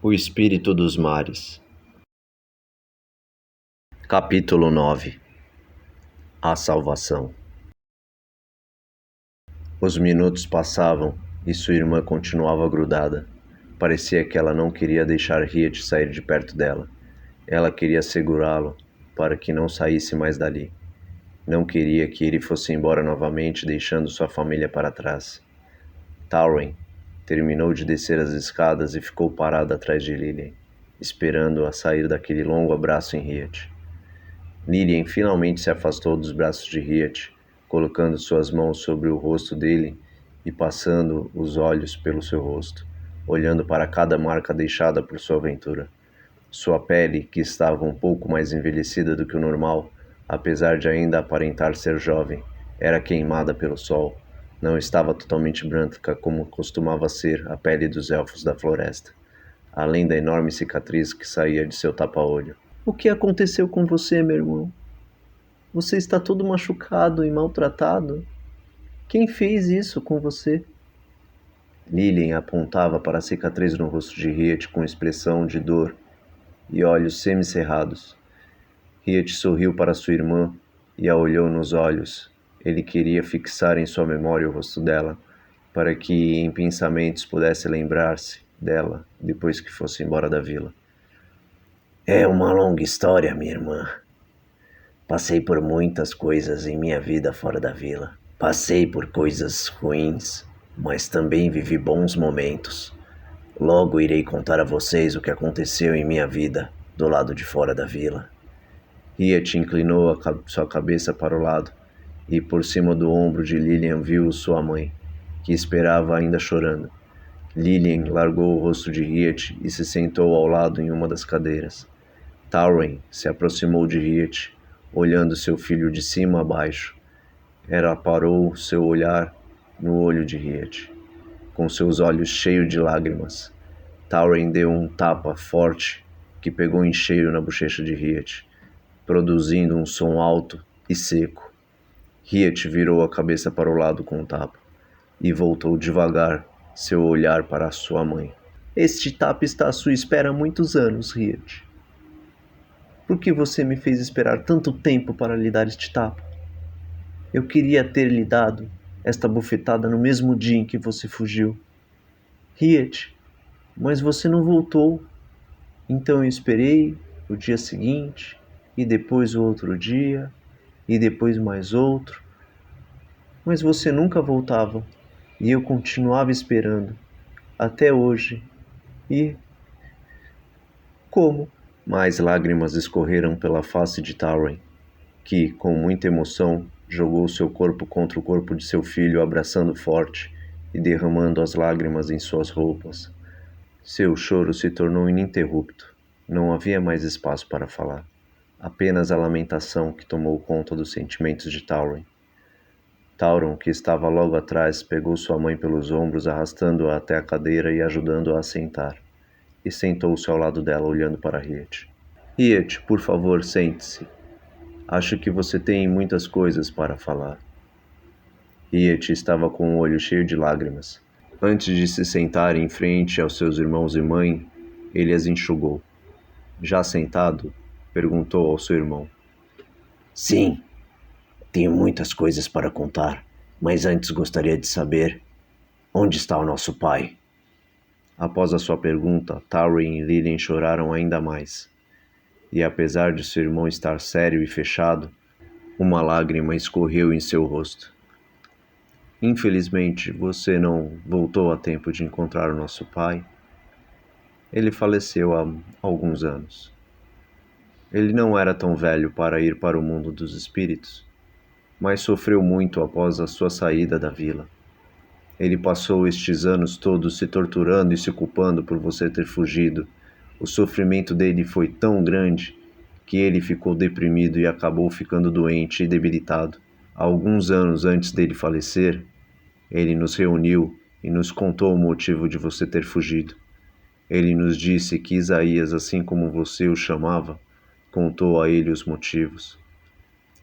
O espírito dos mares. Capítulo 9. A salvação. Os minutos passavam e sua irmã continuava grudada. Parecia que ela não queria deixar Riet sair de perto dela. Ela queria segurá-lo para que não saísse mais dali. Não queria que ele fosse embora novamente, deixando sua família para trás. Tauren terminou de descer as escadas e ficou parado atrás de Lillian, esperando-a sair daquele longo abraço em Riet. Lillian finalmente se afastou dos braços de Riet, colocando suas mãos sobre o rosto dele e passando os olhos pelo seu rosto, olhando para cada marca deixada por sua aventura. Sua pele, que estava um pouco mais envelhecida do que o normal, apesar de ainda aparentar ser jovem, era queimada pelo sol. Não estava totalmente branca como costumava ser a pele dos elfos da floresta, além da enorme cicatriz que saía de seu tapa-olho. O que aconteceu com você, meu irmão? Você está todo machucado e maltratado? Quem fez isso com você? Lillian apontava para a cicatriz no rosto de Riet com expressão de dor e olhos semicerrados. Riet sorriu para sua irmã e a olhou nos olhos. Ele queria fixar em sua memória o rosto dela, para que em pensamentos pudesse lembrar-se dela depois que fosse embora da vila. É uma longa história, minha irmã. Passei por muitas coisas em minha vida fora da vila. Passei por coisas ruins, mas também vivi bons momentos. Logo irei contar a vocês o que aconteceu em minha vida do lado de fora da vila. Riet inclinou sua cabeça para o lado e por cima do ombro de Lillian viu sua mãe, que esperava ainda chorando. Lillian largou o rosto de Riet e se sentou ao lado em uma das cadeiras. Tauren se aproximou de Riet, olhando seu filho de cima a baixo. Ela parou seu olhar no olho de Riet, com seus olhos cheios de lágrimas. Tauren deu um tapa forte que pegou em cheio na bochecha de Riet, produzindo um som alto e seco. Riet virou a cabeça para o lado com o tapa e voltou devagar seu olhar para sua mãe. Este tapa está à sua espera há muitos anos, Riet. Por que você me fez esperar tanto tempo para lhe dar este tapa? Eu queria ter lhe dado esta bufetada no mesmo dia em que você fugiu. Riet, mas você não voltou. Então eu esperei o dia seguinte, e depois o outro dia, e depois mais outro. Mas você nunca voltava, e eu continuava esperando, até hoje. E... como? Mais lágrimas escorreram pela face de Tauren, que, com muita emoção, jogou seu corpo contra o corpo de seu filho, abraçando forte e derramando as lágrimas em suas roupas. Seu choro se tornou ininterrupto. Não havia mais espaço para falar. Apenas a lamentação que tomou conta dos sentimentos de Tauren. Tauren, que estava logo atrás, pegou sua mãe pelos ombros, arrastando-a até a cadeira e ajudando-a a sentar. E sentou-se ao lado dela, olhando para Riet. Riet, por favor, sente-se. Acho que você tem muitas coisas para falar. Riet estava com o olho cheio de lágrimas. Antes de se sentar em frente aos seus irmãos e mãe, ele as enxugou. Já sentado, perguntou ao seu irmão. Sim, tenho muitas coisas para contar, mas antes gostaria de saber onde está o nosso pai. Após a sua pergunta, Tauren e Lillian choraram ainda mais. E apesar de seu irmão estar sério e fechado, uma lágrima escorreu em seu rosto. Infelizmente, você não voltou a tempo de encontrar o nosso pai. Ele faleceu há alguns anos. Ele não era tão velho para ir para o mundo dos espíritos, mas sofreu muito após a sua saída da vila. Ele passou estes anos todos se torturando e se culpando por você ter fugido. O sofrimento dele foi tão grande que ele ficou deprimido e acabou ficando doente e debilitado. Alguns anos antes dele falecer, ele nos reuniu e nos contou o motivo de você ter fugido. Ele nos disse que Isaías, assim como você o chamava, contou a ele os motivos.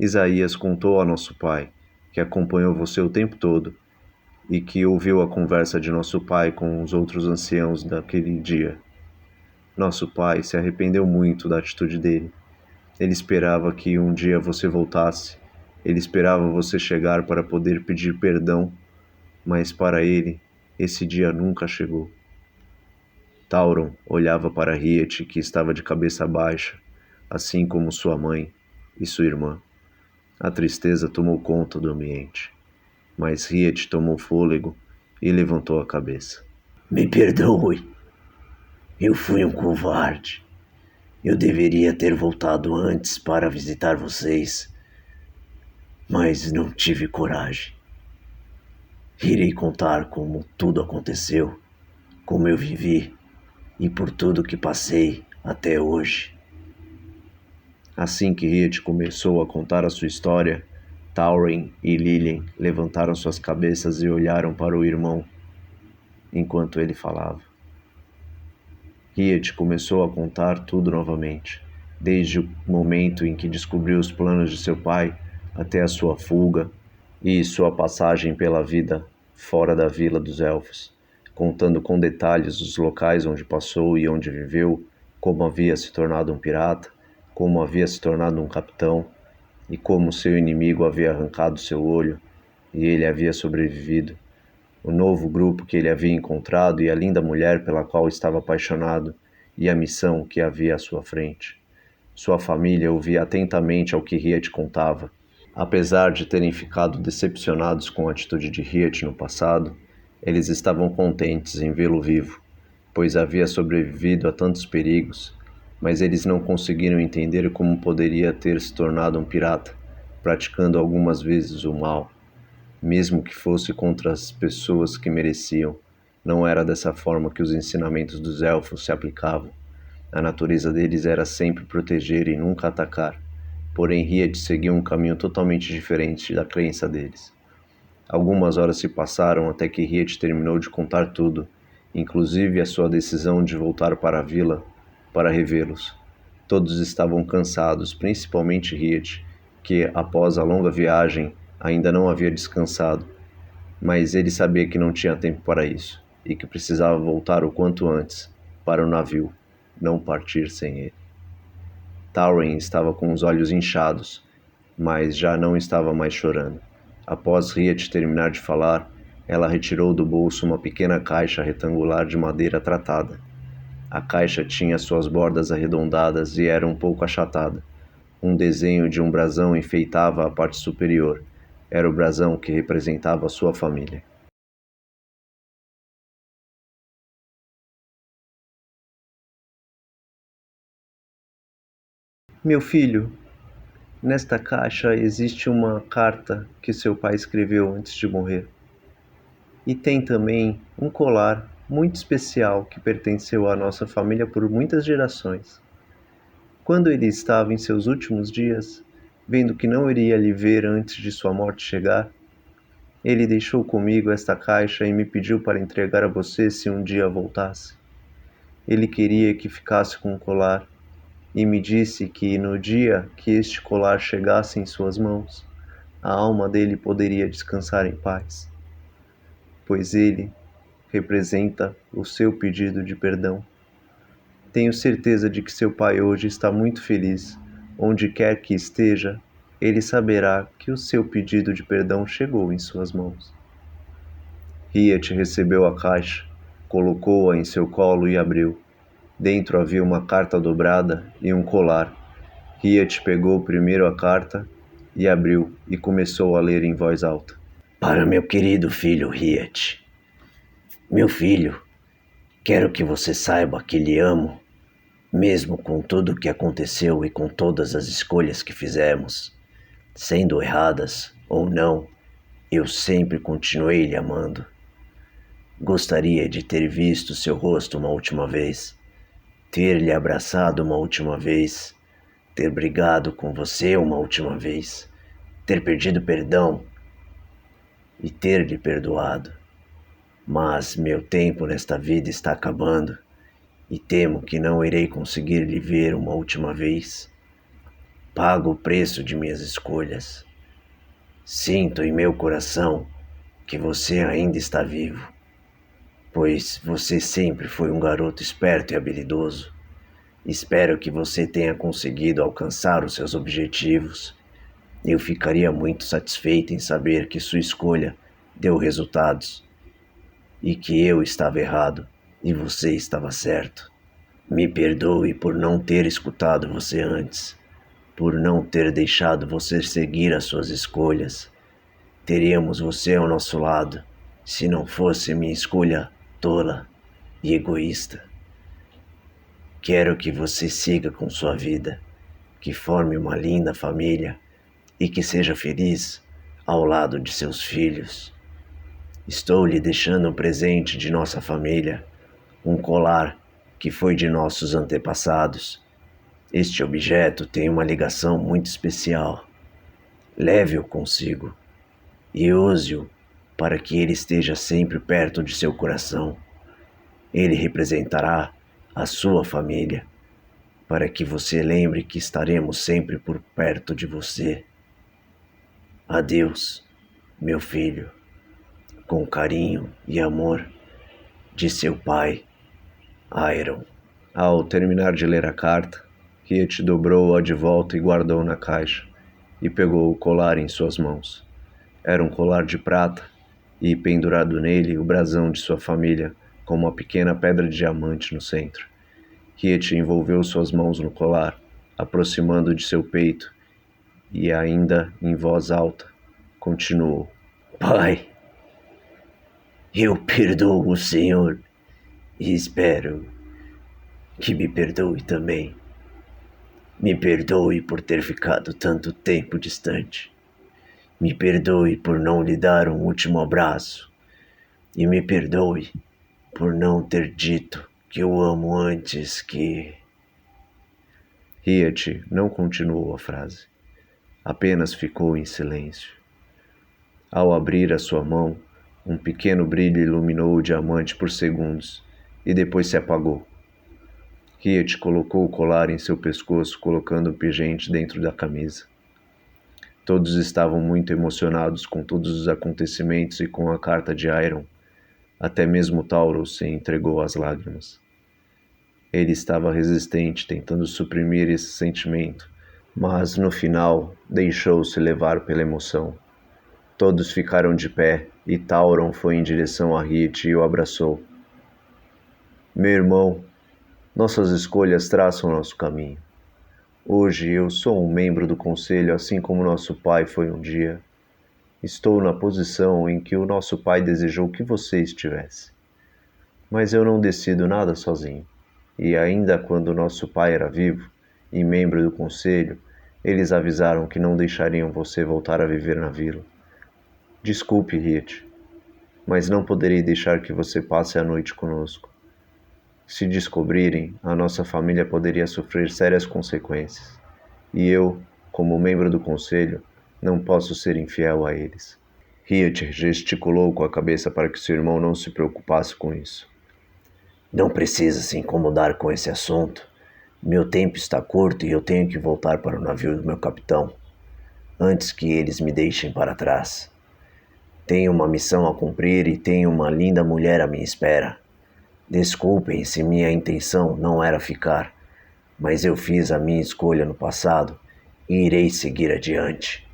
Isaías contou a nosso pai, que acompanhou você o tempo todo, e que ouviu a conversa de nosso pai com os outros anciãos daquele dia. Nosso pai se arrependeu muito da atitude dele. Ele esperava que um dia você voltasse. Ele esperava você chegar para poder pedir perdão, mas para ele, esse dia nunca chegou. Tauron olhava para Riet, que estava de cabeça baixa, assim como sua mãe e sua irmã. A tristeza tomou conta do ambiente, mas Riet tomou fôlego e levantou a cabeça. Me perdoe. Eu fui um covarde. Eu deveria ter voltado antes para visitar vocês, mas não tive coragem. Irei contar como tudo aconteceu, como eu vivi e por tudo que passei até hoje. Assim que Riet começou a contar a sua história, Tauren e Lilien levantaram suas cabeças e olharam para o irmão enquanto ele falava. Riet começou a contar tudo novamente, desde o momento em que descobriu os planos de seu pai até a sua fuga e sua passagem pela vida fora da Vila dos Elfos, contando com detalhes os locais onde passou e onde viveu, como havia se tornado um pirata, como havia se tornado um capitão e como seu inimigo havia arrancado seu olho e ele havia sobrevivido, o novo grupo que ele havia encontrado e a linda mulher pela qual estava apaixonado e a missão que havia à sua frente. Sua família ouvia atentamente ao que Riet contava. Apesar de terem ficado decepcionados com a atitude de Riet no passado, eles estavam contentes em vê-lo vivo, pois havia sobrevivido a tantos perigos, mas eles não conseguiram entender como poderia ter se tornado um pirata, praticando algumas vezes o mal. Mesmo que fosse contra as pessoas que mereciam, não era dessa forma que os ensinamentos dos elfos se aplicavam. A natureza deles era sempre proteger e nunca atacar, porém Riet seguiu um caminho totalmente diferente da crença deles. Algumas horas se passaram até que Riet terminou de contar tudo, inclusive a sua decisão de voltar para a vila para revê-los. Todos estavam cansados, principalmente Riet, que, após a longa viagem, ainda não havia descansado, mas ele sabia que não tinha tempo para isso e que precisava voltar o quanto antes para o navio, não partir sem ele. Tauren estava com os olhos inchados, mas já não estava mais chorando. Após Riet terminar de falar, ela retirou do bolso uma pequena caixa retangular de madeira tratada. A caixa tinha suas bordas arredondadas e era um pouco achatada. Um desenho de um brasão enfeitava a parte superior. Era o brasão que representava a sua família. Meu filho, nesta caixa existe uma carta que seu pai escreveu antes de morrer. E tem também um colar muito especial que pertenceu à nossa família por muitas gerações. Quando ele estava em seus últimos dias, vendo que não iria lhe ver antes de sua morte chegar, ele deixou comigo esta caixa e me pediu para entregar a você se um dia voltasse. Ele queria que ficasse com o colar e me disse que no dia que este colar chegasse em suas mãos, a alma dele poderia descansar em paz, pois ele representa o seu pedido de perdão. Tenho certeza de que seu pai hoje está muito feliz. Onde quer que esteja, ele saberá que o seu pedido de perdão chegou em suas mãos. Riet recebeu a caixa, colocou-a em seu colo e abriu. Dentro havia uma carta dobrada e um colar. Riet pegou primeiro a carta e abriu e começou a ler em voz alta. Para meu querido filho Riet. Meu filho, quero que você saiba que lhe amo, mesmo com tudo o que aconteceu e com todas as escolhas que fizemos. Sendo erradas ou não, eu sempre continuei lhe amando. Gostaria de ter visto seu rosto uma última vez, ter lhe abraçado uma última vez, ter brigado com você uma última vez, ter pedido perdão e ter lhe perdoado. Mas meu tempo nesta vida está acabando e temo que não irei conseguir lhe ver uma última vez. Pago o preço de minhas escolhas. Sinto em meu coração que você ainda está vivo, pois você sempre foi um garoto esperto e habilidoso. Espero que você tenha conseguido alcançar os seus objetivos. Eu ficaria muito satisfeito em saber que sua escolha deu resultados e que eu estava errado e você estava certo. Me perdoe por não ter escutado você antes, por não ter deixado você seguir as suas escolhas. Teríamos você ao nosso lado se não fosse minha escolha tola e egoísta. Quero que você siga com sua vida, que forme uma linda família e que seja feliz ao lado de seus filhos. Estou lhe deixando um presente de nossa família, um colar que foi de nossos antepassados. Este objeto tem uma ligação muito especial. Leve-o consigo e use-o para que ele esteja sempre perto de seu coração. Ele representará a sua família, para que você lembre que estaremos sempre por perto de você. Adeus, meu filho, com carinho e amor, de seu pai, Iron. Ao terminar de ler a carta, Riet dobrou-a de volta e guardou na caixa, e pegou o colar em suas mãos. Era um colar de prata, e pendurado nele o brasão de sua família, com uma pequena pedra de diamante no centro. Riet envolveu suas mãos no colar, aproximando de seu peito, e ainda em voz alta, continuou: Pai, eu perdoo o Senhor e espero que me perdoe também. Me perdoe por ter ficado tanto tempo distante. Me perdoe por não lhe dar um último abraço. E me perdoe por não ter dito que o amo antes que... Riet não continuou a frase. Apenas ficou em silêncio. Ao abrir a sua mão, um pequeno brilho iluminou o diamante por segundos e depois se apagou. Riet colocou o colar em seu pescoço, colocando o pingente dentro da camisa. Todos estavam muito emocionados com todos os acontecimentos e com a carta de Iron. Até mesmo Tauros se entregou às lágrimas. Ele estava resistente, tentando suprimir esse sentimento, mas no final deixou-se levar pela emoção. Todos ficaram de pé e Tauron foi em direção a Riet e o abraçou. Meu irmão, nossas escolhas traçam nosso caminho. Hoje eu sou um membro do conselho, assim como nosso pai foi um dia. Estou na posição em que o nosso pai desejou que você estivesse. Mas eu não decido nada sozinho. E ainda quando nosso pai era vivo e membro do conselho, eles avisaram que não deixariam você voltar a viver na vila. Desculpe, Riet, mas não poderei deixar que você passe a noite conosco. Se descobrirem, a nossa família poderia sofrer sérias consequências. E eu, como membro do conselho, não posso ser infiel a eles. Riet gesticulou com a cabeça para que seu irmão não se preocupasse com isso. Não precisa se incomodar com esse assunto. Meu tempo está curto e eu tenho que voltar para o navio do meu capitão, antes que eles me deixem para trás. Tenho uma missão a cumprir e tenho uma linda mulher à minha espera. Desculpem se minha intenção não era ficar, mas eu fiz a minha escolha no passado e irei seguir adiante.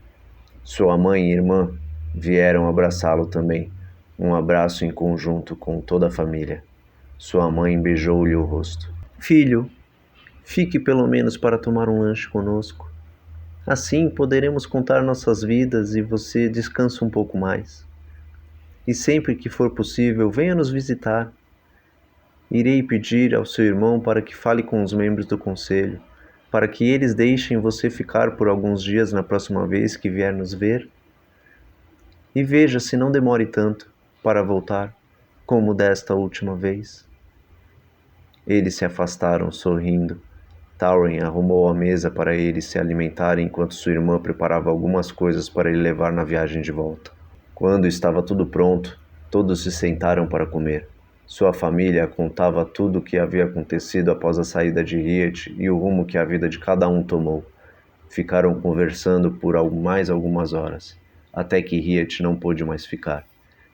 Sua mãe e irmã vieram abraçá-lo também, um abraço em conjunto com toda a família. Sua mãe beijou-lhe o rosto. Filho, fique pelo menos para tomar um lanche conosco. Assim poderemos contar nossas vidas e você descansa um pouco mais. E sempre que for possível, venha nos visitar. Irei pedir ao seu irmão para que fale com os membros do conselho, para que eles deixem você ficar por alguns dias na próxima vez que vier nos ver. E veja se não demore tanto para voltar, como desta última vez. Eles se afastaram sorrindo. Tauren arrumou a mesa para eles se alimentarem enquanto sua irmã preparava algumas coisas para ele levar na viagem de volta. Quando estava tudo pronto, todos se sentaram para comer. Sua família contava tudo o que havia acontecido após a saída de Riet e o rumo que a vida de cada um tomou. Ficaram conversando por mais algumas horas, até que Riet não pôde mais ficar.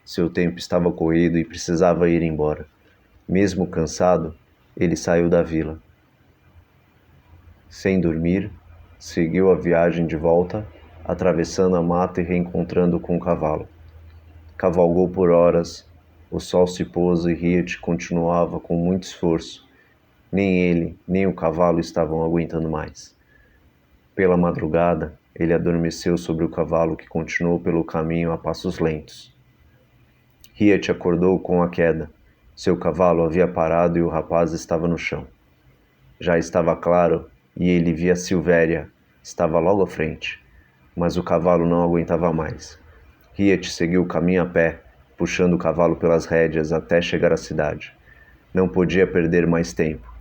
Seu tempo estava corrido e precisava ir embora. Mesmo cansado, ele saiu da vila. Sem dormir, seguiu a viagem de volta, atravessando a mata e reencontrando com o cavalo. Cavalgou por horas, o sol se pôs e Riet continuava com muito esforço. Nem ele, nem o cavalo estavam aguentando mais. Pela madrugada, ele adormeceu sobre o cavalo que continuou pelo caminho a passos lentos. Riet acordou com a queda. Seu cavalo havia parado e o rapaz estava no chão. Já estava claro e ele via Silvéria, estava logo à frente, mas o cavalo não aguentava mais. Riet seguiu o caminho a pé, puxando o cavalo pelas rédeas até chegar à cidade. Não podia perder mais tempo.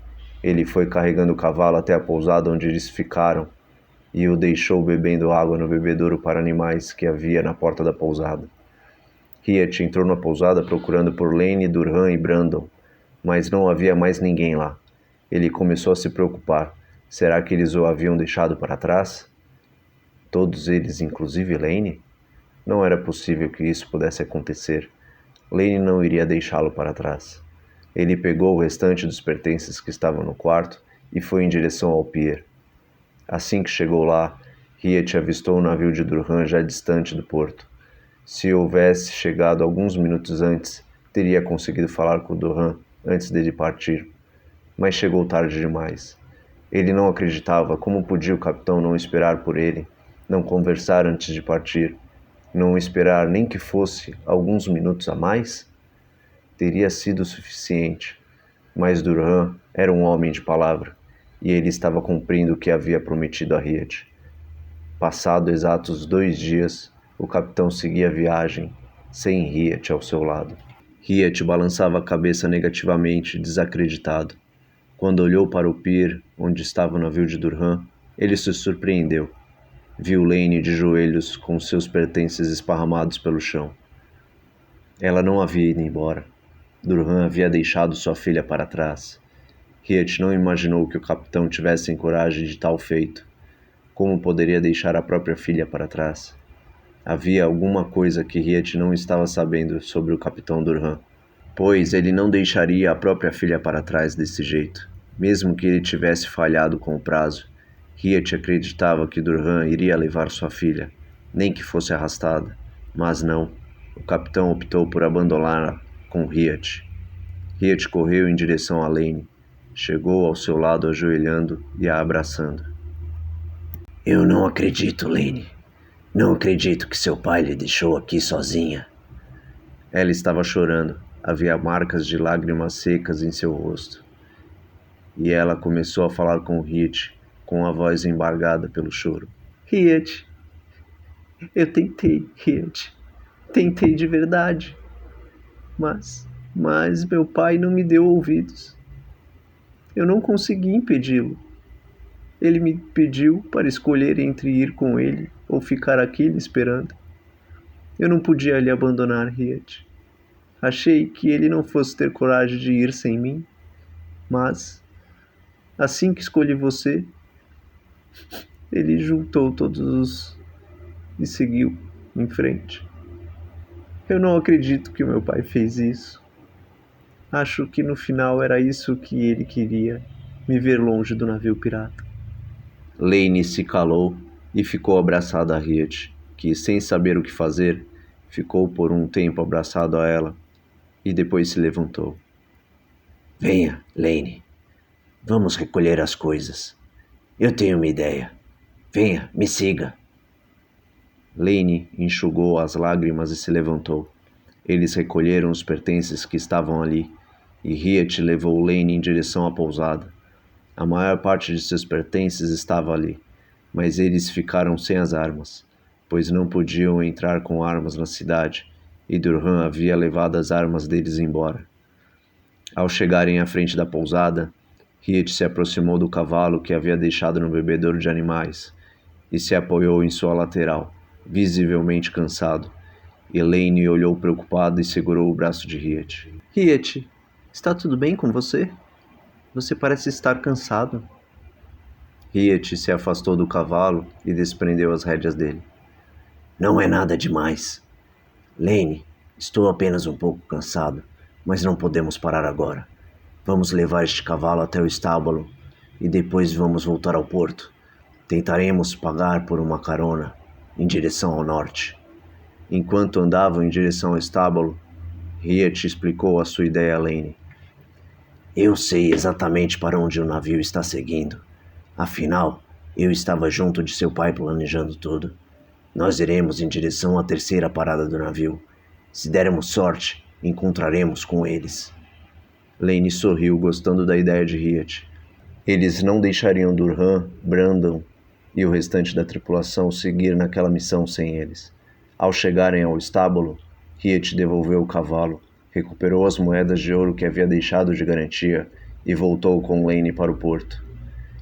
Ele foi carregando o cavalo até a pousada onde eles ficaram e o deixou bebendo água no bebedouro para animais que havia na porta da pousada. Riet entrou na pousada procurando por Lane, Durhan e Brandon, mas não havia mais ninguém lá. Ele começou a se preocupar. Será que eles o haviam deixado para trás? Todos eles, inclusive Lane? Não era possível que isso pudesse acontecer. Lane não iria deixá-lo para trás. Ele pegou o restante dos pertences que estavam no quarto e foi em direção ao pier. Assim que chegou lá, Riet avistou o navio de Durhan já distante do porto. Se houvesse chegado alguns minutos antes, teria conseguido falar com Durhan antes dele partir. Mas chegou tarde demais. Ele não acreditava como podia o capitão não esperar por ele, não conversar antes de partir, não esperar nem que fosse alguns minutos a mais. Teria sido suficiente, mas Durhan era um homem de palavra, e ele estava cumprindo o que havia prometido a Riet. Passado exatos 2 dias, o capitão seguia a viagem, sem Riet ao seu lado. Riet balançava a cabeça negativamente, desacreditado. Quando olhou para o pier, onde estava o navio de Durhan, ele se surpreendeu. Viu Lane de joelhos, com seus pertences esparramados pelo chão. Ela não havia ido embora. Durhan havia deixado sua filha para trás. Riet não imaginou que o capitão tivesse coragem de tal feito. Como poderia deixar a própria filha para trás? Havia alguma coisa que Riet não estava sabendo sobre o capitão Durhan, pois ele não deixaria a própria filha para trás desse jeito, mesmo que ele tivesse falhado com o prazo. Riet acreditava que Durhan iria levar sua filha, nem que fosse arrastada, mas não. O capitão optou por abandoná-la com Riet. Riet correu em direção a Lane, chegou ao seu lado ajoelhando e a abraçando. Eu não acredito, Lane. Não acredito que seu pai lhe deixou aqui sozinha. Ela estava chorando. Havia marcas de lágrimas secas em seu rosto. E ela começou a falar com Riet, com a voz embargada pelo choro. Riet, eu tentei, Riet. Tentei de verdade. Mas meu pai não me deu ouvidos. Eu não consegui impedi-lo. Ele me pediu para escolher entre ir com ele ou ficar aqui lhe esperando. Eu não podia lhe abandonar, Riet. Achei que ele não fosse ter coragem de ir sem mim, mas, assim que escolhi você, ele juntou todos e seguiu em frente. Eu não acredito que o meu pai fez isso. Acho que no final era isso que ele queria, me ver longe do navio pirata. Lane se calou e ficou abraçada a Riet, que, sem saber o que fazer, ficou por um tempo abraçado a ela e depois se levantou. Venha, Lane. Vamos recolher as coisas. Eu tenho uma ideia. Venha, me siga. Lane enxugou as lágrimas e se levantou. Eles recolheram os pertences que estavam ali, e Riet levou Lane em direção à pousada. A maior parte de seus pertences estava ali, mas eles ficaram sem as armas, pois não podiam entrar com armas na cidade, e Durhan havia levado as armas deles embora. Ao chegarem à frente da pousada, Riet se aproximou do cavalo que havia deixado no bebedouro de animais e se apoiou em sua lateral, visivelmente cansado. Elaine olhou preocupado e segurou o braço de Riet. Riet, está tudo bem com você? Você parece estar cansado. Riet se afastou do cavalo e desprendeu as rédeas dele. Não é nada demais. Lane, estou apenas um pouco cansado, mas não podemos parar agora. Vamos levar este cavalo até o estábulo e depois vamos voltar ao porto. Tentaremos pagar por uma carona em direção ao norte. Enquanto andavam em direção ao estábulo, Riet explicou a sua ideia a Lane. Eu sei exatamente para onde o navio está seguindo. Afinal, eu estava junto de seu pai planejando tudo. Nós iremos em direção à terceira parada do navio. Se dermos sorte, encontraremos com eles. Lane sorriu, gostando da ideia de Riet. Eles não deixariam Durham, Brandon e o restante da tripulação seguir naquela missão sem eles. Ao chegarem ao estábulo, Riet devolveu o cavalo, recuperou as moedas de ouro que havia deixado de garantia e voltou com Lane para o porto.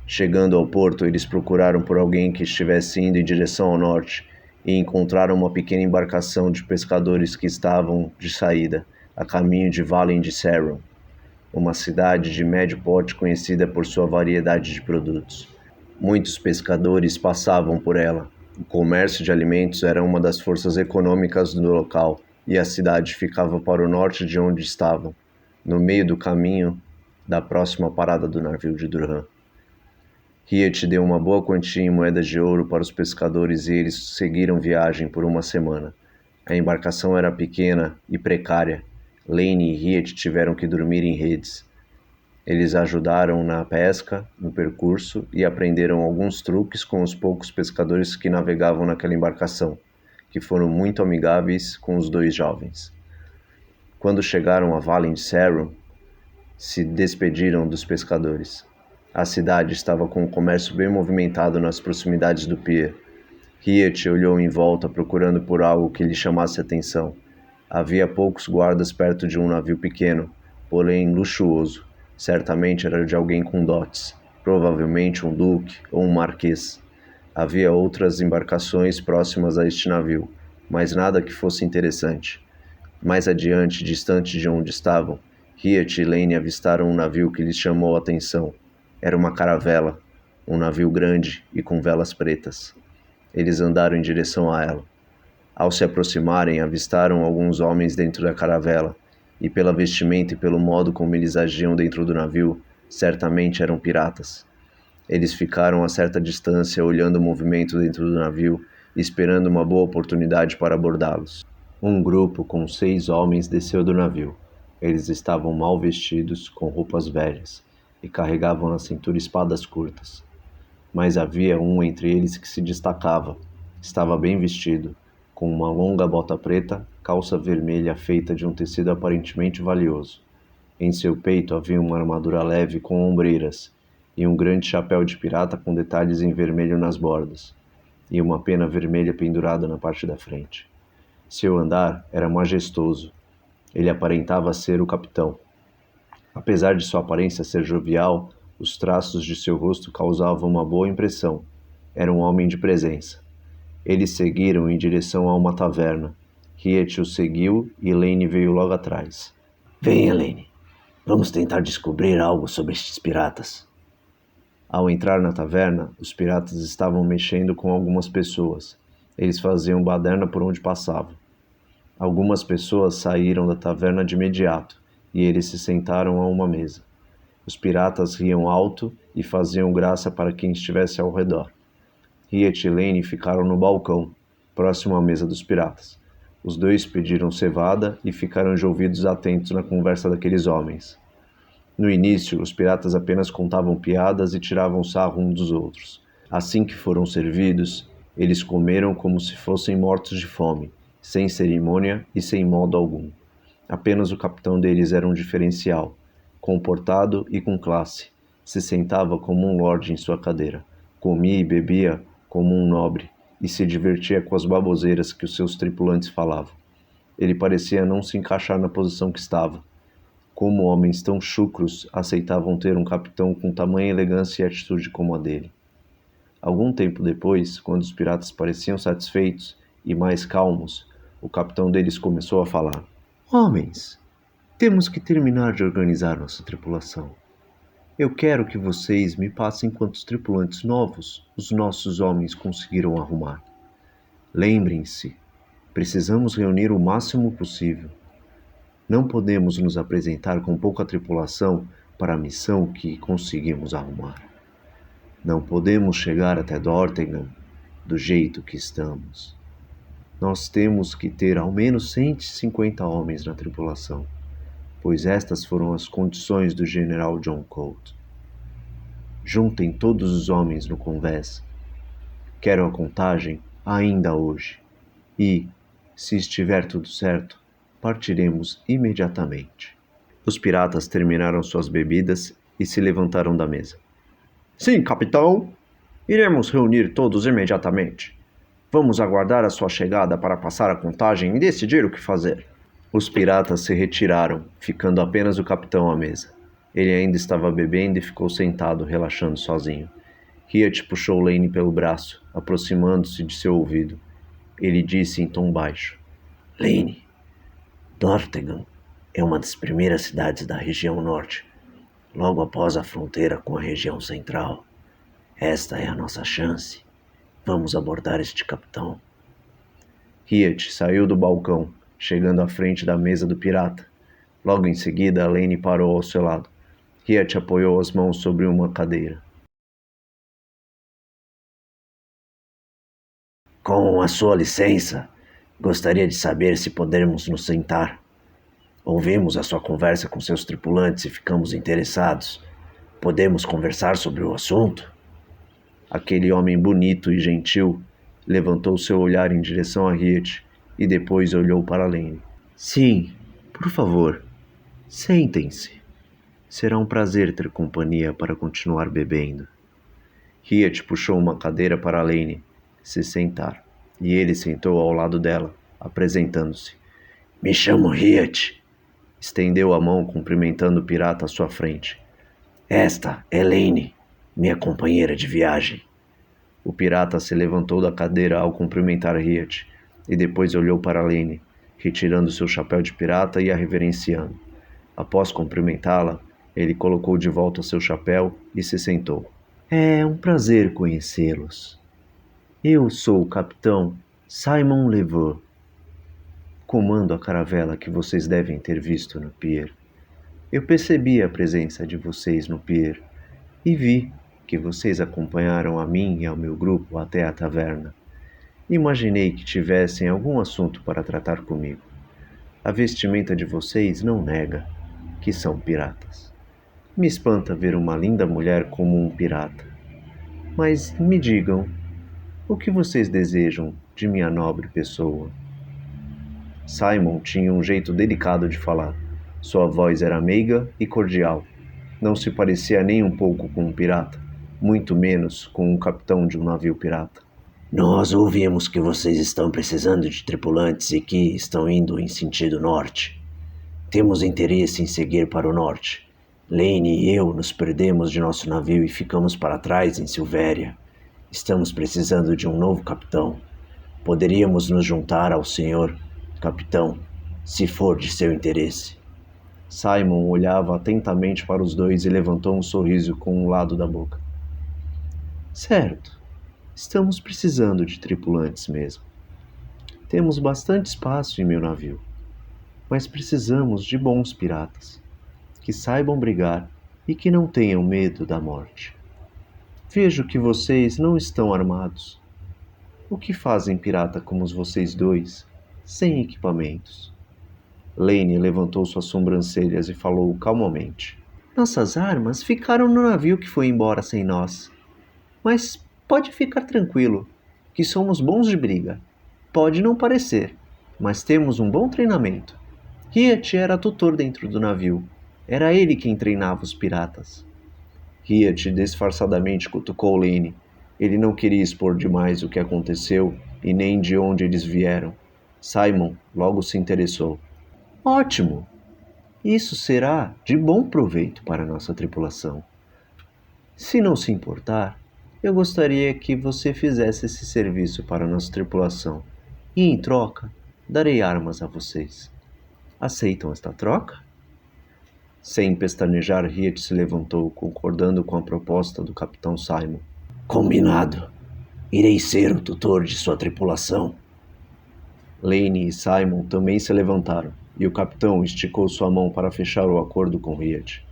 Chegando ao porto, eles procuraram por alguém que estivesse indo em direção ao norte e encontraram uma pequena embarcação de pescadores que estavam de saída, a caminho de Valen de Saron, uma cidade de médio porte conhecida por sua variedade de produtos. Muitos pescadores passavam por ela. O comércio de alimentos era uma das forças econômicas do local, e a cidade ficava para o norte de onde estavam, no meio do caminho da próxima parada do navio de Durham. Riet deu uma boa quantia em moedas de ouro para os pescadores e eles seguiram viagem por uma semana. A embarcação era pequena e precária. Lane e Riet tiveram que dormir em redes. Eles ajudaram na pesca, no percurso, e aprenderam alguns truques com os poucos pescadores que navegavam naquela embarcação, que foram muito amigáveis com os dois jovens. Quando chegaram a Valen de Saron, se despediram dos pescadores. A cidade estava com o comércio bem movimentado nas proximidades do pier. Riet olhou em volta procurando por algo que lhe chamasse atenção. Havia poucos guardas perto de um navio pequeno, porém luxuoso. Certamente era de alguém com dotes, provavelmente um duque ou um marquês. Havia outras embarcações próximas a este navio, mas nada que fosse interessante. Mais adiante, distante de onde estavam, Riet e Lane avistaram um navio que lhes chamou a atenção. Era uma caravela, um navio grande e com velas pretas. Eles andaram em direção a ela. Ao se aproximarem, avistaram alguns homens dentro da caravela, e pela vestimenta e pelo modo como eles agiam dentro do navio, certamente eram piratas. Eles ficaram a certa distância olhando o movimento dentro do navio, esperando uma boa oportunidade para abordá-los. Um grupo com 6 homens desceu do navio. Eles estavam mal vestidos, com roupas velhas, e carregavam na cintura espadas curtas. Mas havia um entre eles que se destacava. Estava bem vestido, com uma longa bota preta, calça vermelha feita de um tecido aparentemente valioso. Em seu peito havia uma armadura leve com ombreiras, e um grande chapéu de pirata com detalhes em vermelho nas bordas, e uma pena vermelha pendurada na parte da frente. Seu andar era majestoso. Ele aparentava ser o capitão. Apesar de sua aparência ser jovial, os traços de seu rosto causavam uma boa impressão. Era um homem de presença. Eles seguiram em direção a uma taverna. Riet o seguiu e Lane veio logo atrás. Venha, Lane. Vamos tentar descobrir algo sobre estes piratas. Ao entrar na taverna, os piratas estavam mexendo com algumas pessoas. Eles faziam baderna por onde passavam. Algumas pessoas saíram da taverna de imediato, e eles se sentaram a uma mesa. Os piratas riam alto e faziam graça para quem estivesse ao redor. Riet e Lane ficaram no balcão, próximo à mesa dos piratas. Os dois pediram cevada e ficaram de ouvidos atentos na conversa daqueles homens. No início, os piratas apenas contavam piadas e tiravam sarro uns dos outros. Assim que foram servidos, eles comeram como se fossem mortos de fome, sem cerimônia e sem modo algum. Apenas o capitão deles era um diferencial, comportado e com classe. Se sentava como um lorde em sua cadeira, comia e bebia como um nobre e se divertia com as baboseiras que os seus tripulantes falavam. Ele parecia não se encaixar na posição que estava. Como homens tão chucros aceitavam ter um capitão com tamanha elegância e atitude como a dele? Algum tempo depois, quando os piratas pareciam satisfeitos e mais calmos, o capitão deles começou a falar. Homens, temos que terminar de organizar nossa tripulação. Eu quero que vocês me passem quantos tripulantes novos os nossos homens conseguiram arrumar. Lembrem-se, precisamos reunir o máximo possível. Não podemos nos apresentar com pouca tripulação para a missão que conseguimos arrumar. Não podemos chegar até Dorthingham do jeito que estamos. Nós temos que ter ao menos 150 homens na tripulação, pois estas foram as condições do general John Colt. Juntem todos os homens no convés. Quero a contagem ainda hoje. E, se estiver tudo certo, partiremos imediatamente. Os piratas terminaram suas bebidas e se levantaram da mesa. Sim, capitão! Iremos reunir todos imediatamente. Vamos aguardar a sua chegada para passar a contagem e decidir o que fazer. Os piratas se retiraram, ficando apenas o capitão à mesa. Ele ainda estava bebendo e ficou sentado, relaxando sozinho. Riet puxou Lane pelo braço, aproximando-se de seu ouvido. Ele disse em tom baixo: Lane, Dorthingham é uma das primeiras cidades da região norte, logo após a fronteira com a região central. Esta é a nossa chance. Vamos abordar este capitão. Riet saiu do balcão, chegando à frente da mesa do pirata. Logo em seguida, Lane parou ao seu lado. Riet apoiou as mãos sobre uma cadeira. Com a sua licença, gostaria de saber se podemos nos sentar. Ouvimos a sua conversa com seus tripulantes e ficamos interessados. Podemos conversar sobre o assunto? Aquele homem bonito e gentil levantou seu olhar em direção a Riet e depois olhou para Lane. Sim, por favor, sentem-se. Será um prazer ter companhia para continuar bebendo. Riet puxou uma cadeira para Lane se sentar, e ele sentou ao lado dela, apresentando-se. Me chamo Riet. Estendeu a mão cumprimentando o pirata à sua frente. Esta é Lane, minha companheira de viagem. O pirata se levantou da cadeira ao cumprimentar Riet, e depois olhou para Lane, retirando seu chapéu de pirata e a reverenciando. Após cumprimentá-la, ele colocou de volta seu chapéu e se sentou. É um prazer conhecê-los. Eu sou o capitão Simon Leveux. Comando a caravela que vocês devem ter visto no pier. Eu percebi a presença de vocês no pier e vi que vocês acompanharam a mim e ao meu grupo até a taverna. Imaginei que tivessem algum assunto para tratar comigo. A vestimenta de vocês não nega que são piratas. Me espanta ver uma linda mulher como um pirata. Mas me digam, o que vocês desejam de minha nobre pessoa? Simon tinha um jeito delicado de falar. Sua voz era meiga e cordial. Não se parecia nem um pouco com um pirata, muito menos com um capitão de um navio pirata. Nós ouvimos que vocês estão precisando de tripulantes e que estão indo em sentido norte. Temos interesse em seguir para o norte. Lane e eu nos perdemos de nosso navio e ficamos para trás em Silvéria. Estamos precisando de um novo capitão. Poderíamos nos juntar ao senhor capitão, se for de seu interesse. Simon olhava atentamente para os dois e levantou um sorriso com um lado da boca. Certo, estamos precisando de tripulantes mesmo. Temos bastante espaço em meu navio, mas precisamos de bons piratas, que saibam brigar e que não tenham medo da morte. Vejo que vocês não estão armados. O que fazem pirata como vocês dois, sem equipamentos? Lane levantou suas sobrancelhas e falou calmamente. Nossas armas ficaram no navio que foi embora sem nós. Mas pode ficar tranquilo, que somos bons de briga. Pode não parecer, mas temos um bom treinamento. Riet era tutor dentro do navio. Era ele quem treinava os piratas. Riet disfarçadamente cutucou Lane. Ele não queria expor demais o que aconteceu e nem de onde eles vieram. Simon logo se interessou. Ótimo! Isso será de bom proveito para nossa tripulação. Se não se importar, eu gostaria que você fizesse esse serviço para nossa tripulação e, em troca, darei armas a vocês. Aceitam esta troca? Sem pestanejar, Riet se levantou, concordando com a proposta do capitão Simon. Combinado. Irei ser o tutor de sua tripulação. Lane e Simon também se levantaram, e o capitão esticou sua mão para fechar o acordo com Riet.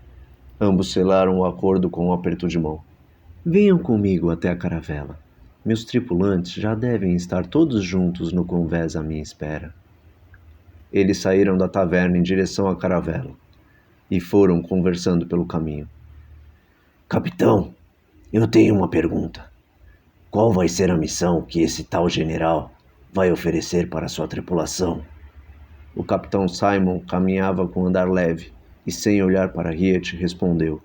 Ambos selaram o acordo com um aperto de mão. Venham comigo até a caravela. Meus tripulantes já devem estar todos juntos no convés à minha espera. Eles saíram da taverna em direção à caravela e foram conversando pelo caminho. Capitão, eu tenho uma pergunta. Qual vai ser a missão que esse tal general vai oferecer para sua tripulação? O capitão Simon caminhava com andar leve e, sem olhar para Riet, respondeu: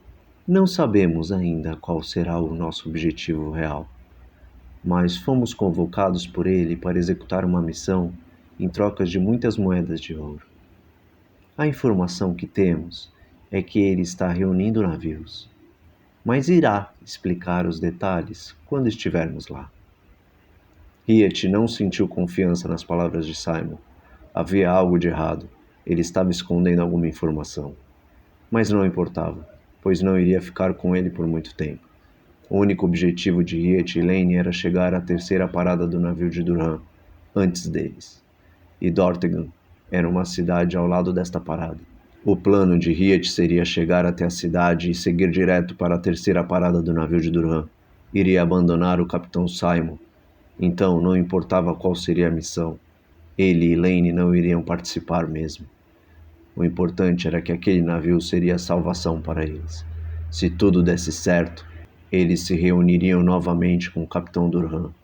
Não sabemos ainda qual será o nosso objetivo real, mas fomos convocados por ele para executar uma missão em troca de muitas moedas de ouro. A informação que temos é que ele está reunindo navios, mas irá explicar os detalhes quando estivermos lá. Riet não sentiu confiança nas palavras de Simon. Havia algo de errado. Ele estava escondendo alguma informação. Mas não importava, pois não iria ficar com ele por muito tempo. O único objetivo de Riet e Lane era chegar à terceira parada do navio de Durham, antes deles. E Dortegen era uma cidade ao lado desta parada. O plano de Riet seria chegar até a cidade e seguir direto para a terceira parada do navio de Durham. Iria abandonar o capitão Simon. Então não importava qual seria a missão. Ele e Lane não iriam participar mesmo. O importante era que aquele navio seria a salvação para eles. Se tudo desse certo, eles se reuniriam novamente com o capitão Durham.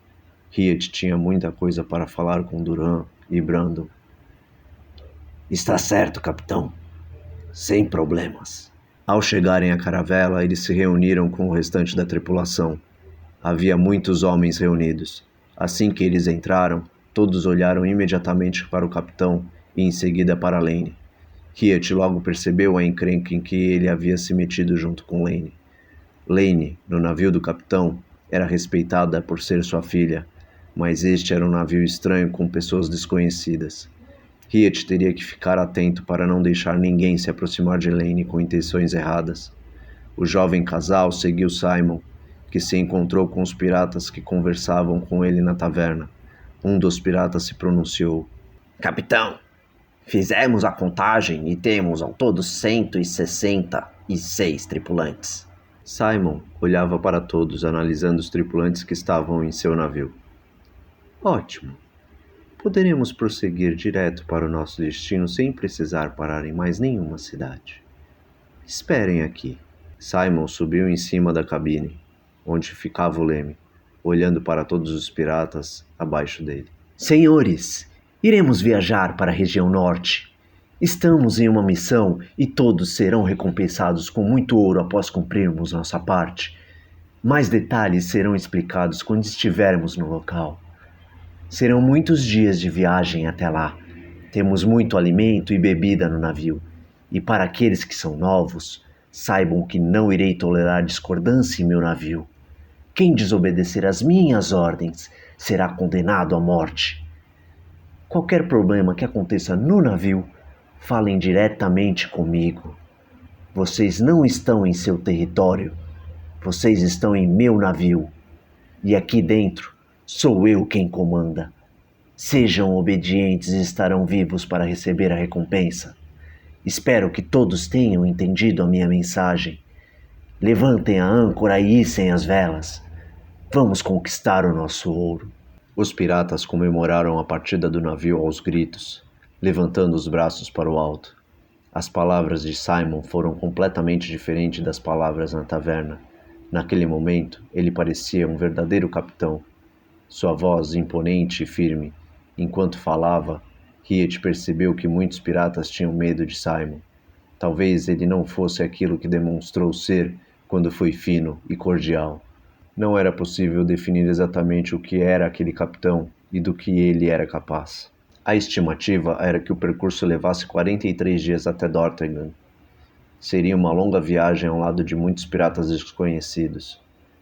Riet tinha muita coisa para falar com Durham e Brandon. Está certo, capitão. Sem problemas. Ao chegarem à caravela, eles se reuniram com o restante da tripulação. Havia muitos homens reunidos. Assim que eles entraram, todos olharam imediatamente para o capitão e em seguida para Lane. Riet logo percebeu a encrenca em que ele havia se metido junto com Lane. Lane, no navio do capitão, era respeitada por ser sua filha, mas este era um navio estranho com pessoas desconhecidas. Riet teria que ficar atento para não deixar ninguém se aproximar de Lane com intenções erradas. O jovem casal seguiu Simon, que se encontrou com os piratas que conversavam com ele na taverna. Um dos piratas se pronunciou: Capitão, fizemos a contagem e temos ao todo 166 tripulantes. Simon olhava para todos, analisando os tripulantes que estavam em seu navio. Ótimo. Poderemos prosseguir direto para o nosso destino sem precisar parar em mais nenhuma cidade. Esperem aqui. Simon subiu em cima da cabine, onde ficava o leme, olhando para todos os piratas abaixo dele. Senhores, iremos viajar para a região norte. Estamos em uma missão e todos serão recompensados com muito ouro após cumprirmos nossa parte. Mais detalhes serão explicados quando estivermos no local. Serão muitos dias de viagem até lá. Temos muito alimento e bebida no navio. E para aqueles que são novos, saibam que não irei tolerar discordância em meu navio. Quem desobedecer às minhas ordens será condenado à morte. Qualquer problema que aconteça no navio, falem diretamente comigo. Vocês não estão em seu território. Vocês estão em meu navio. E aqui dentro, sou eu quem comanda. Sejam obedientes e estarão vivos para receber a recompensa. Espero que todos tenham entendido a minha mensagem. Levantem a âncora e hissem as velas. Vamos conquistar o nosso ouro. Os piratas comemoraram a partida do navio aos gritos, levantando os braços para o alto. As palavras de Simon foram completamente diferentes das palavras na taverna. Naquele momento, ele parecia um verdadeiro capitão. Sua voz imponente e firme. Enquanto falava, Riet percebeu que muitos piratas tinham medo de Simon. Talvez ele não fosse aquilo que demonstrou ser quando foi fino e cordial. Não era possível definir exatamente o que era aquele capitão e do que ele era capaz. A estimativa era que o percurso levasse 43 dias até Dortegen. Seria uma longa viagem ao lado de muitos piratas desconhecidos.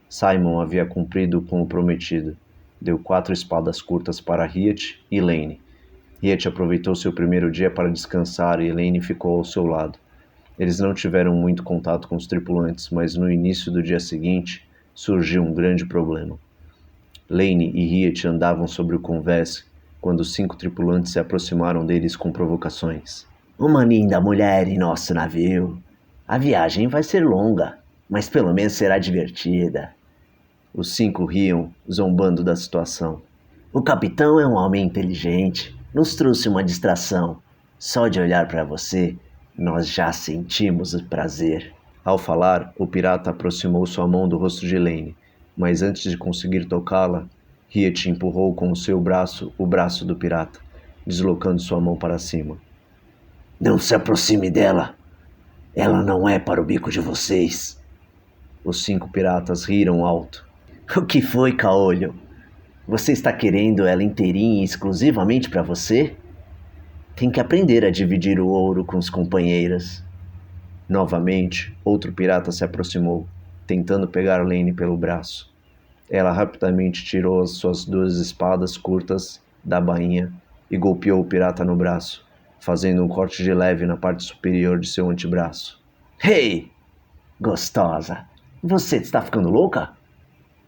Simon havia cumprido com o prometido. Deu 4 espadas curtas para Riet e Lane. Riet aproveitou seu primeiro dia para descansar e Lane ficou ao seu lado. Eles não tiveram muito contato com os tripulantes, mas no início do dia seguinte surgiu um grande problema. Lane e Riet andavam sobre o convés quando 5 tripulantes se aproximaram deles com provocações. Uma linda mulher em nosso navio. A viagem vai ser longa, mas pelo menos será divertida. Os 5 riam, zombando da situação. O capitão é um homem inteligente. Nos trouxe uma distração. Só de olhar para você, nós já sentimos o prazer. Ao falar, o pirata aproximou sua mão do rosto de Lane, mas antes de conseguir tocá-la, Riet empurrou com o seu braço o braço do pirata, deslocando sua mão para cima. Não se aproxime dela. Ela não é para o bico de vocês. Os 5 piratas riram alto. O que foi, caolho? Você está querendo ela inteirinha e exclusivamente para você? Tem que aprender a dividir o ouro com os companheiros. Novamente, outro pirata se aproximou, tentando pegar Lane pelo braço. Ela rapidamente tirou as suas 2 espadas curtas da bainha e golpeou o pirata no braço, fazendo um corte de leve na parte superior de seu antebraço. Hey! Gostosa! Você está ficando louca?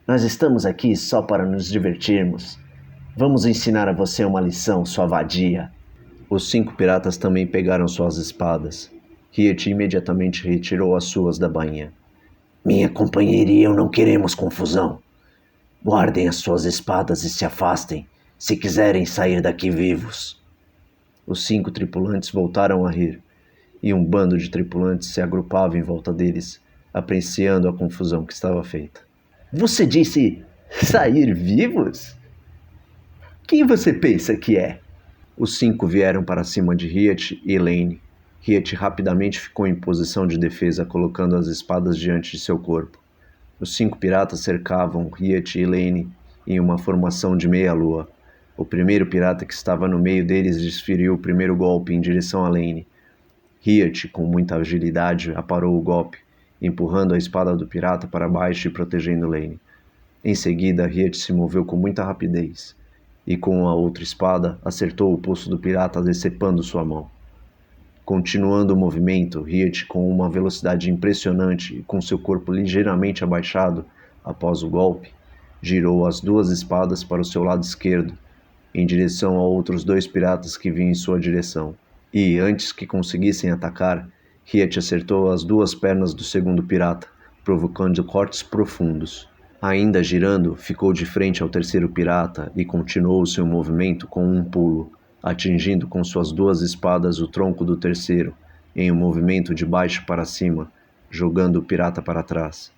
Nós estamos aqui só para nos divertirmos. Vamos ensinar a você uma lição, sua vadia. Os 5 piratas também pegaram suas espadas. Riet imediatamente retirou as suas da bainha. Minha companheira e eu não queremos confusão. Guardem as suas espadas e se afastem, se quiserem sair daqui vivos. Os 5 tripulantes voltaram a rir, e um bando de tripulantes se agrupava em volta deles, apreciando a confusão que estava feita. Você disse sair vivos? Quem você pensa que é? Os 5 vieram para cima de Riet e Lane. Riet rapidamente ficou em posição de defesa, colocando as espadas diante de seu corpo. Os 5 piratas cercavam Riet e Lane em uma formação de meia-lua. O primeiro pirata que estava no meio deles desferiu o primeiro golpe em direção a Lane. Riet, com muita agilidade, aparou o golpe, empurrando a espada do pirata para baixo e protegendo Lane. Em seguida, Riet se moveu com muita rapidez e, com a outra espada, acertou o pulso do pirata, decepando sua mão. Continuando o movimento, Riet, com uma velocidade impressionante e com seu corpo ligeiramente abaixado após o golpe, girou as 2 espadas para o seu lado esquerdo, em direção a outros 2 piratas que vinham em sua direção. E, antes que conseguissem atacar, Riet acertou as 2 pernas do segundo pirata, provocando cortes profundos. Ainda girando, ficou de frente ao terceiro pirata e continuou seu movimento com um pulo, atingindo com suas 2 espadas o tronco do terceiro, em um movimento de baixo para cima, jogando o pirata para trás.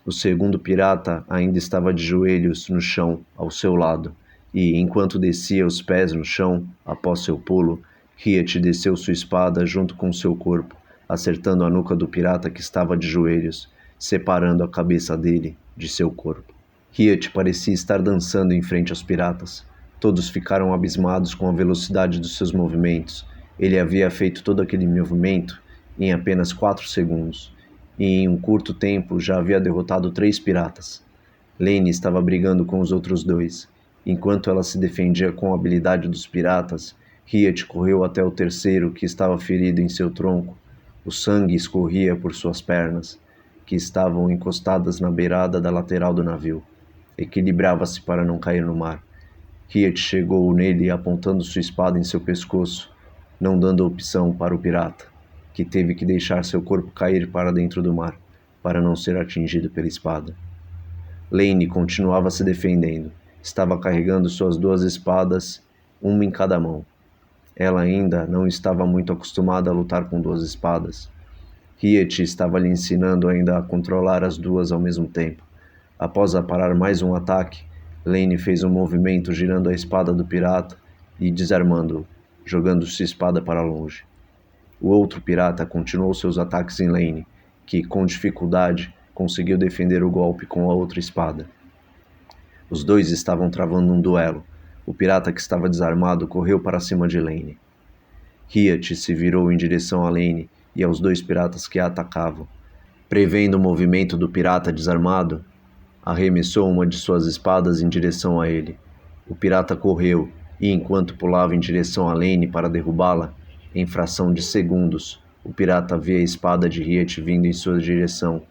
O segundo pirata ainda estava de joelhos no chão, ao seu lado, e, enquanto descia os pés no chão, após seu pulo, Riet desceu sua espada junto com seu corpo, acertando a nuca do pirata que estava de joelhos, separando a cabeça dele de seu corpo. Riet parecia estar dançando em frente aos piratas. Todos ficaram abismados com a velocidade dos seus movimentos. Ele havia feito todo aquele movimento em apenas 4 segundos, e em um curto tempo já havia derrotado 3 piratas. Lane estava brigando com os outros 2. Enquanto ela se defendia com a habilidade dos piratas, Riet correu até o terceiro, que estava ferido em seu tronco. O sangue escorria por suas pernas, que estavam encostadas na beirada da lateral do navio. Equilibrava-se para não cair no mar. Riet chegou nele apontando sua espada em seu pescoço, não dando opção para o pirata, que teve que deixar seu corpo cair para dentro do mar, para não ser atingido pela espada. Lane continuava se defendendo. Estava carregando suas 2 espadas, uma em cada mão. Ela ainda não estava muito acostumada a lutar com 2 espadas. Riet estava lhe ensinando ainda a controlar as 2 ao mesmo tempo. Após aparar mais um ataque, Lane fez um movimento girando a espada do pirata e desarmando-o, jogando sua espada para longe. O outro pirata continuou seus ataques em Lane, que, com dificuldade, conseguiu defender o golpe com a outra espada. Os 2 estavam travando um duelo. O pirata que estava desarmado correu para cima de Lane. Riet se virou em direção a Lane e aos 2 piratas que a atacavam. Prevendo o movimento do pirata desarmado, arremessou uma de suas espadas em direção a ele. O pirata correu e, enquanto pulava em direção a Lane para derrubá-la, em fração de segundos, o pirata via a espada de Riet vindo em sua direção,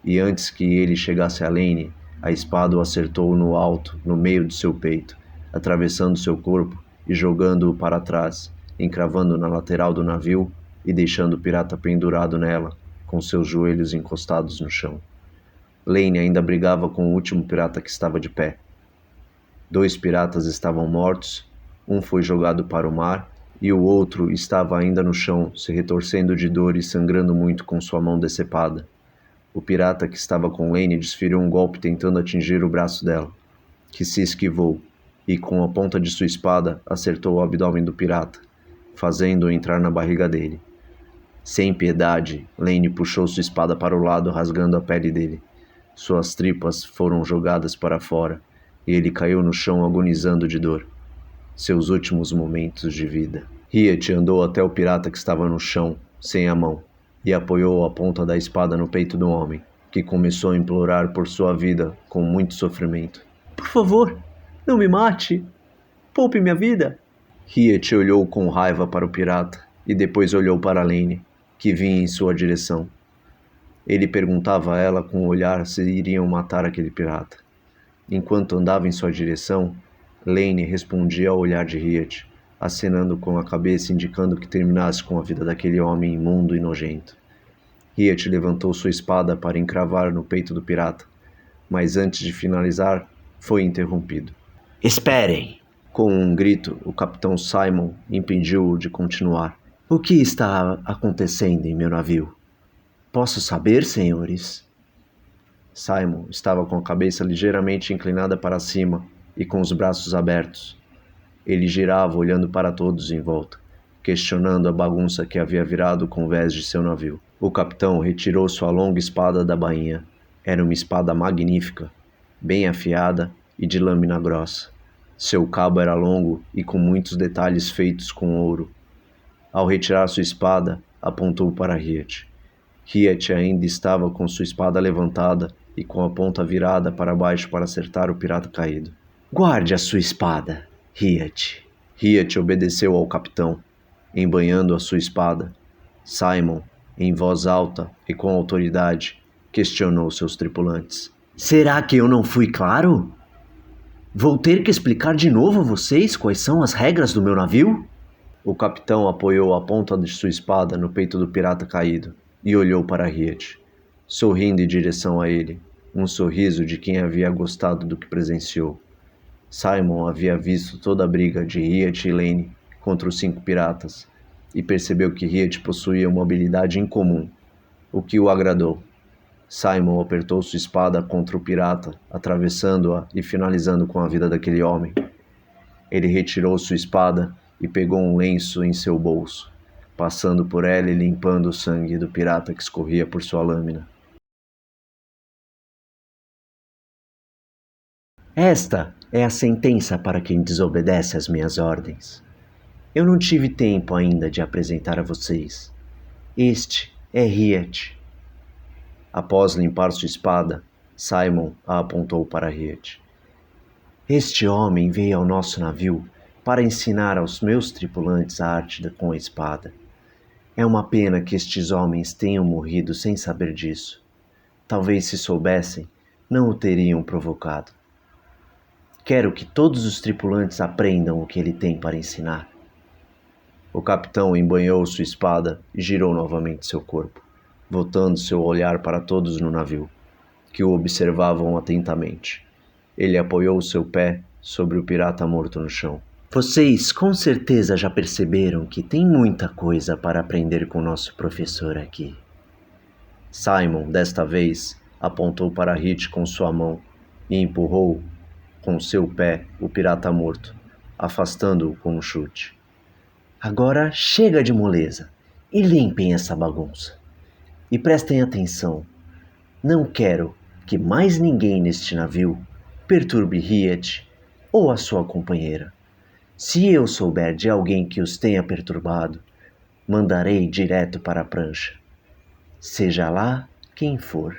e antes que ele chegasse a Lane, a espada o acertou no alto, no meio de seu peito, atravessando seu corpo e jogando-o para trás, encravando na lateral do navio e deixando o pirata pendurado nela, com seus joelhos encostados no chão. Lane ainda brigava com o último pirata que estava de pé. 2 piratas estavam mortos, um foi jogado para o mar e o outro estava ainda no chão, se retorcendo de dor e sangrando muito com sua mão decepada. O pirata que estava com Lane desferiu um golpe tentando atingir o braço dela, que se esquivou e, com a ponta de sua espada, acertou o abdômen do pirata, fazendo-o entrar na barriga dele. Sem piedade, Lane puxou sua espada para o lado, rasgando a pele dele. Suas tripas foram jogadas para fora e ele caiu no chão agonizando de dor. Seus últimos momentos de vida. Hiet andou até o pirata que estava no chão, sem a mão, e apoiou a ponta da espada no peito do homem, que começou a implorar por sua vida com muito sofrimento. Por favor, não me mate! Poupe minha vida! Hiet olhou com raiva para o pirata e depois olhou para Lane, que vinha em sua direção. Ele perguntava a ela com o olhar se iriam matar aquele pirata. Enquanto andava em sua direção, Lane respondia ao olhar de Hiet, acenando com a cabeça indicando que terminasse com a vida daquele homem imundo e nojento. Hiet levantou sua espada para encravar no peito do pirata, mas antes de finalizar, foi interrompido. Esperem! Com um grito, o capitão Simon impediu-o de continuar. O que está acontecendo em meu navio? Posso saber, senhores? Simon estava com a cabeça ligeiramente inclinada para cima e com os braços abertos. Ele girava olhando para todos em volta, questionando a bagunça que havia virado o convés de seu navio. O capitão retirou sua longa espada da bainha. Era uma espada magnífica, bem afiada e de lâmina grossa. Seu cabo era longo e com muitos detalhes feitos com ouro. Ao retirar sua espada, apontou para Hiet. Hiet ainda estava com sua espada levantada e com a ponta virada para baixo para acertar o pirata caído. Guarde a sua espada, Hiet. Hiet obedeceu ao capitão, embanhando a sua espada. Simon, em voz alta e com autoridade, questionou seus tripulantes. Será que eu não fui claro? Vou ter que explicar de novo a vocês quais são as regras do meu navio? O capitão apoiou a ponta de sua espada no peito do pirata caído e olhou para Hiet, sorrindo em direção a ele, um sorriso de quem havia gostado do que presenciou. Simon havia visto toda a briga de Hiet e Lane contra os 5 piratas e percebeu que Hiet possuía uma habilidade incomum, o que o agradou. Simon apertou sua espada contra o pirata, atravessando-a e finalizando com a vida daquele homem. Ele retirou sua espada e pegou um lenço em seu bolso, passando por ela e limpando o sangue do pirata que escorria por sua lâmina. Esta é a sentença para quem desobedece às minhas ordens. Eu não tive tempo ainda de apresentar a vocês. Este é Hiet. Após limpar sua espada, Simon a apontou para Hiet. Este homem veio ao nosso navio para ensinar aos meus tripulantes a arte com a espada. É uma pena que estes homens tenham morrido sem saber disso. Talvez se soubessem, não o teriam provocado. Quero que todos os tripulantes aprendam o que ele tem para ensinar. O capitão embanhou sua espada e girou novamente seu corpo, voltando seu olhar para todos no navio, que o observavam atentamente. Ele apoiou seu pé sobre o pirata morto no chão. Vocês com certeza já perceberam que tem muita coisa para aprender com nosso professor aqui. Simon, desta vez, apontou para Hiet com sua mão e empurrou com seu pé o pirata morto, afastando-o com um chute. Agora chega de moleza e limpem essa bagunça. E prestem atenção, não quero que mais ninguém neste navio perturbe Hiet ou a sua companheira. Se eu souber de alguém que os tenha perturbado, mandarei direto para a prancha, seja lá quem for.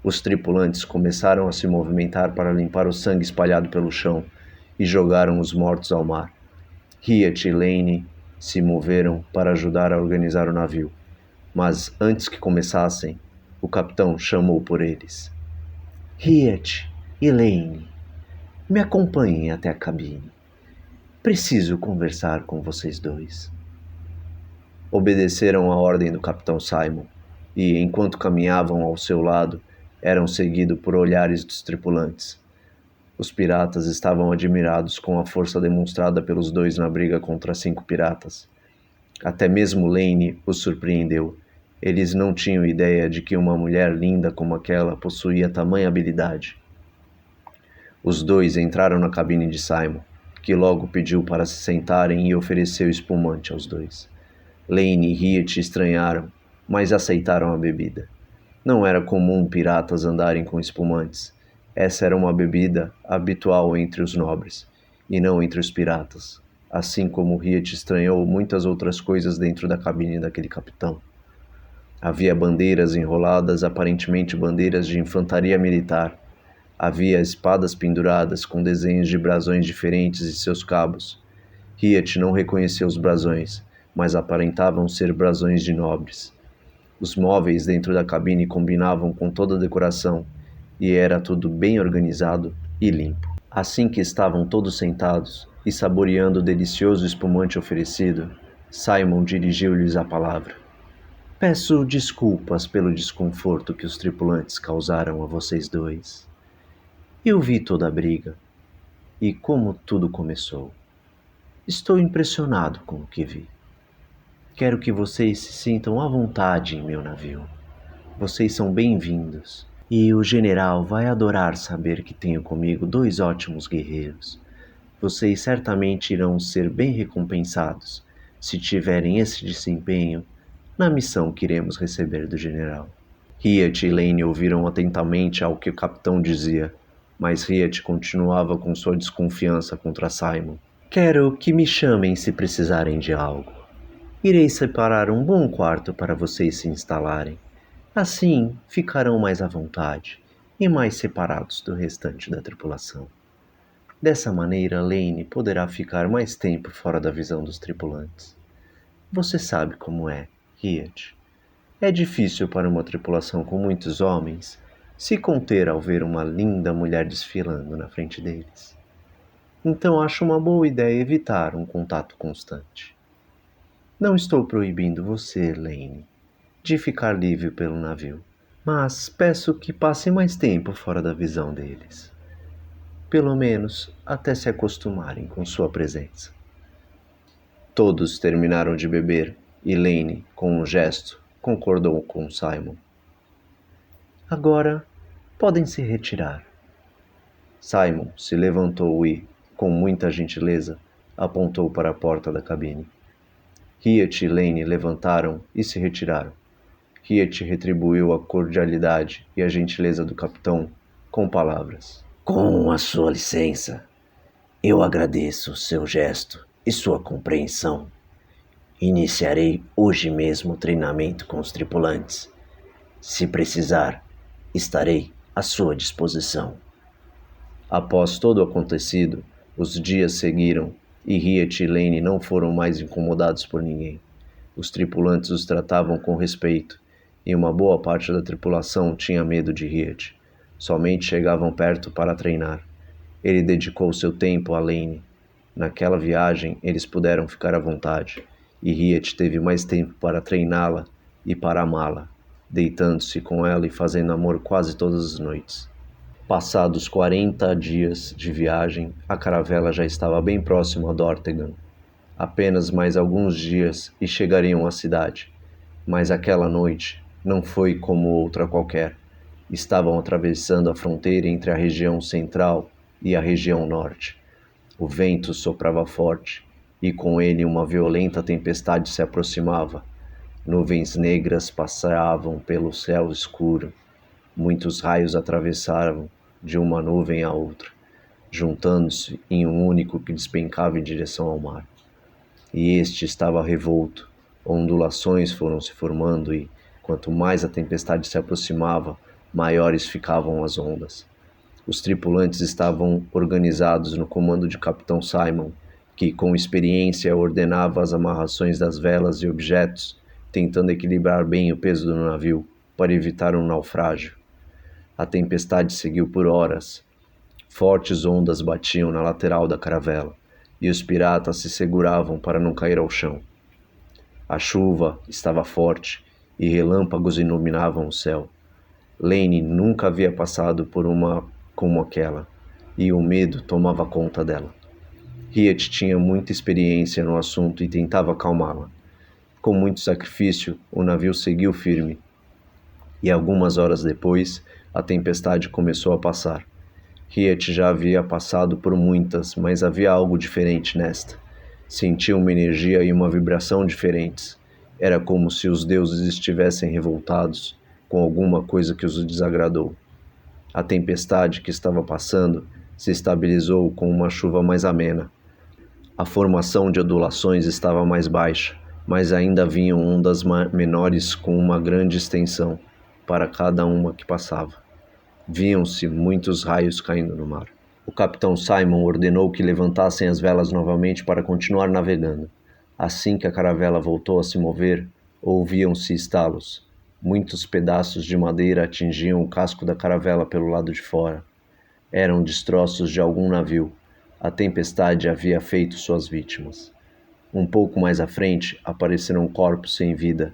Os tripulantes começaram a se movimentar para limpar o sangue espalhado pelo chão e jogaram os mortos ao mar. Hiet e Lane se moveram para ajudar a organizar o navio, mas antes que começassem, o capitão chamou por eles. Hiet e Lane, me acompanhem até a cabine. Preciso conversar com vocês dois. Obedeceram à ordem do capitão Simon e, enquanto caminhavam ao seu lado, eram seguidos por olhares dos tripulantes. Os piratas estavam admirados com a força demonstrada pelos dois na briga contra 5 piratas. Até mesmo Lane os surpreendeu. Eles não tinham ideia de que uma mulher linda como aquela possuía tamanha habilidade. Os dois entraram na cabine de Simon, que logo pediu para se sentarem e ofereceu espumante aos dois. Lane e Riet estranharam, mas aceitaram a bebida. Não era comum piratas andarem com espumantes. Essa era uma bebida habitual entre os nobres, e não entre os piratas, assim como Riet estranhou muitas outras coisas dentro da cabine daquele capitão. Havia bandeiras enroladas, aparentemente bandeiras de infantaria militar. Havia espadas penduradas com desenhos de brasões diferentes em seus cabos. Riet não reconheceu os brasões, mas aparentavam ser brasões de nobres. Os móveis dentro da cabine combinavam com toda a decoração, e era tudo bem organizado e limpo. Assim que estavam todos sentados e saboreando o delicioso espumante oferecido, Simon dirigiu-lhes a palavra. Peço desculpas pelo desconforto que os tripulantes causaram a vocês dois. Eu vi toda a briga e como tudo começou. Estou impressionado com o que vi. Quero que vocês se sintam à vontade em meu navio. Vocês são bem-vindos. E o general vai adorar saber que tenho comigo 2 ótimos guerreiros. Vocês certamente irão ser bem recompensados se tiverem esse desempenho na missão que iremos receber do general. Riet e Lane ouviram atentamente ao que o capitão dizia, mas Riet continuava com sua desconfiança contra Simon. Quero que me chamem se precisarem de algo. Irei separar um bom quarto para vocês se instalarem. Assim, ficarão mais à vontade e mais separados do restante da tripulação. Dessa maneira, Lane poderá ficar mais tempo fora da visão dos tripulantes. Você sabe como é, Riet. É difícil para uma tripulação com muitos homens se conter ao ver uma linda mulher desfilando na frente deles. Então acho uma boa ideia evitar um contato constante. Não estou proibindo você, Lane, de ficar livre pelo navio, mas peço que passe mais tempo fora da visão deles. Pelo menos até se acostumarem com sua presença. Todos terminaram de beber e Lane, com um gesto, concordou com Simon. Agora podem se retirar. Simon se levantou e, com muita gentileza, apontou para a porta da cabine. Riet e Lane levantaram e se retiraram. Riet retribuiu a cordialidade e a gentileza do capitão com palavras. Com a sua licença, eu agradeço seu gesto e sua compreensão. Iniciarei hoje mesmo o treinamento com os tripulantes. Se precisar, estarei à sua disposição. Após todo o acontecido, os dias seguiram e Riet e Lane não foram mais incomodados por ninguém. Os tripulantes os tratavam com respeito e uma boa parte da tripulação tinha medo de Riet. Somente chegavam perto para treinar. Ele dedicou seu tempo a Lane. Naquela viagem, eles puderam ficar à vontade, e Riet teve mais tempo para treiná-la e para amá-la, deitando-se com ela e fazendo amor quase todas as noites. Passados 40 dias de viagem, a caravela já estava bem próxima a Dortegan. Apenas mais alguns dias e chegariam à cidade. Mas aquela noite não foi como outra qualquer. Estavam atravessando a fronteira entre a região central e a região norte. O vento soprava forte e com ele uma violenta tempestade se aproximava. Nuvens negras passavam pelo céu escuro. Muitos raios atravessavam de uma nuvem a outra, juntando-se em um único que despencava em direção ao mar. E este estava revolto. Ondulações foram se formando e, quanto mais a tempestade se aproximava, maiores ficavam as ondas. Os tripulantes estavam organizados no comando de Capitão Simon, que com experiência ordenava as amarrações das velas e objetos, tentando equilibrar bem o peso do navio para evitar um naufrágio. A tempestade seguiu por horas. Fortes ondas batiam na lateral da caravela, e os piratas se seguravam para não cair ao chão. A chuva estava forte e relâmpagos iluminavam o céu. Lane nunca havia passado por uma como aquela, e o medo tomava conta dela. Riet tinha muita experiência no assunto e tentava acalmá-la. Com muito sacrifício, o navio seguiu firme, e algumas horas depois, a tempestade começou a passar. Riet já havia passado por muitas, mas havia algo diferente nesta. Sentia uma energia e uma vibração diferentes. Era como se os deuses estivessem revoltados com alguma coisa que os desagradou. A tempestade que estava passando se estabilizou com uma chuva mais amena. A formação de ondulações estava mais baixa, mas ainda vinham ondas menores com uma grande extensão para cada uma que passava. Viam-se muitos raios caindo no mar. O capitão Simon ordenou que levantassem as velas novamente para continuar navegando. Assim que a caravela voltou a se mover, ouviam-se estalos. Muitos pedaços de madeira atingiam o casco da caravela pelo lado de fora. Eram destroços de algum navio. A tempestade havia feito suas vítimas. Um pouco mais à frente apareceram corpos sem vida,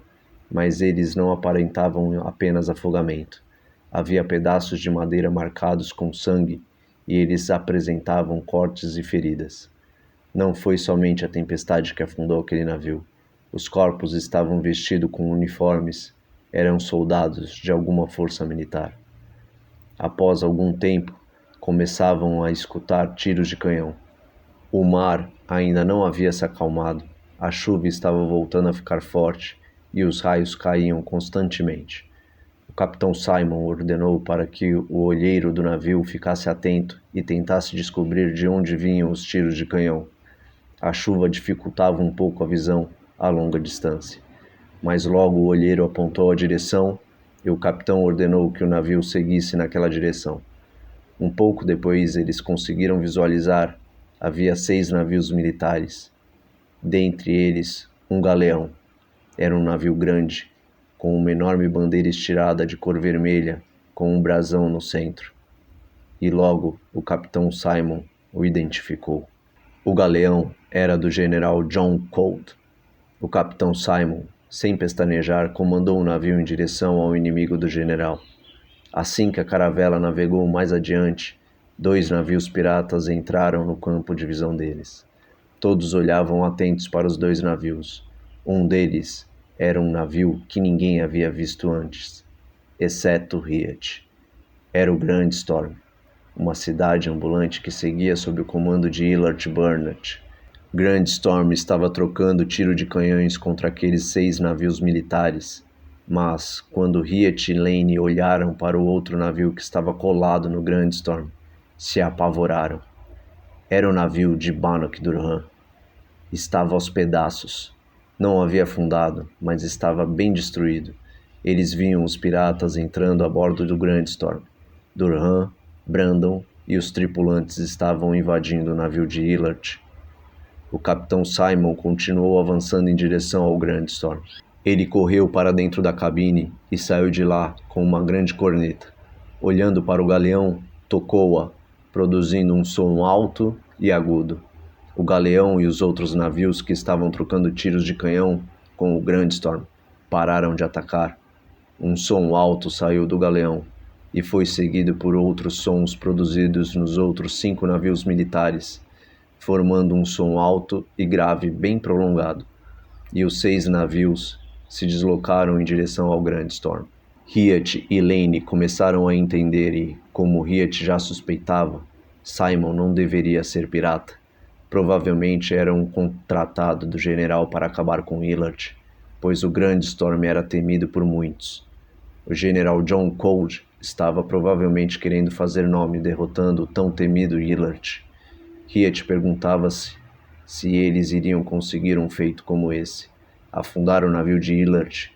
mas eles não aparentavam apenas afogamento. Havia pedaços de madeira marcados com sangue e eles apresentavam cortes e feridas. Não foi somente a tempestade que afundou aquele navio. Os corpos estavam vestidos com uniformes. Eram soldados de alguma força militar. Após algum tempo, começavam a escutar tiros de canhão. O mar ainda não havia se acalmado. A chuva estava voltando a ficar forte e os raios caíam constantemente. O capitão Simon ordenou para que o olheiro do navio ficasse atento e tentasse descobrir de onde vinham os tiros de canhão. A chuva dificultava um pouco a visão a longa distância, mas logo o olheiro apontou a direção e o capitão ordenou que o navio seguisse naquela direção. Um pouco depois eles conseguiram visualizar. Havia 6 navios militares. Dentre eles, um galeão. Era um navio grande, com uma enorme bandeira estirada de cor vermelha, com um brasão no centro. E logo o capitão Simon o identificou. O galeão era do general John Colt. O capitão Simon, sem pestanejar, comandou o navio em direção ao inimigo do general. Assim que a caravela navegou mais adiante, 2 navios piratas entraram no campo de visão deles. Todos olhavam atentos para os 2 navios. Um deles era um navio que ninguém havia visto antes, exceto Riet. Era o Grand Storm, uma cidade ambulante que seguia sob o comando de Illard Burnett. Grand Storm estava trocando tiro de canhões contra aqueles 6 navios militares, mas quando Riet e Lane olharam para o outro navio que estava colado no Grand Storm, se apavoraram. Era o navio de Bannock Durham. Estava aos pedaços. Não havia afundado, mas estava bem destruído. Eles viam os piratas entrando a bordo do Grand Storm. Durham, Brandon e os tripulantes estavam invadindo o navio de Illard. O capitão Simon continuou avançando em direção ao Grand Storm. Ele correu para dentro da cabine e saiu de lá com uma grande corneta. Olhando para o galeão, tocou-a, produzindo um som alto e agudo. O galeão e os outros navios que estavam trocando tiros de canhão com o Grand Storm pararam de atacar. Um som alto saiu do galeão e foi seguido por outros sons produzidos nos outros 5 navios militares, formando um som alto e grave bem prolongado, e os 6 navios se deslocaram em direção ao Grand Storm. Riet e Lane começaram a entender e, como Riet já suspeitava, Simon não deveria ser pirata. Provavelmente era um contratado do general para acabar com Illard, pois o Grand Storm era temido por muitos. O general John Colt estava provavelmente querendo fazer nome derrotando o tão temido Illard. Riet perguntava-se se eles iriam conseguir um feito como esse, afundar o navio de Illard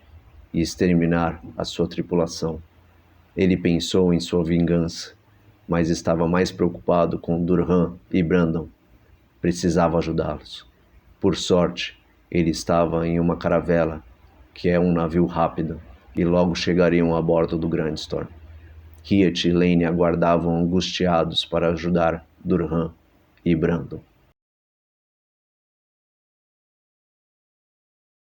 e exterminar a sua tripulação. Ele pensou em sua vingança, mas estava mais preocupado com Durham e Brandon. Precisava ajudá-los. Por sorte, ele estava em uma caravela, que é um navio rápido, e logo chegariam a bordo do Grand Storm. Riet e Lane aguardavam angustiados para ajudar Durham e Brandon.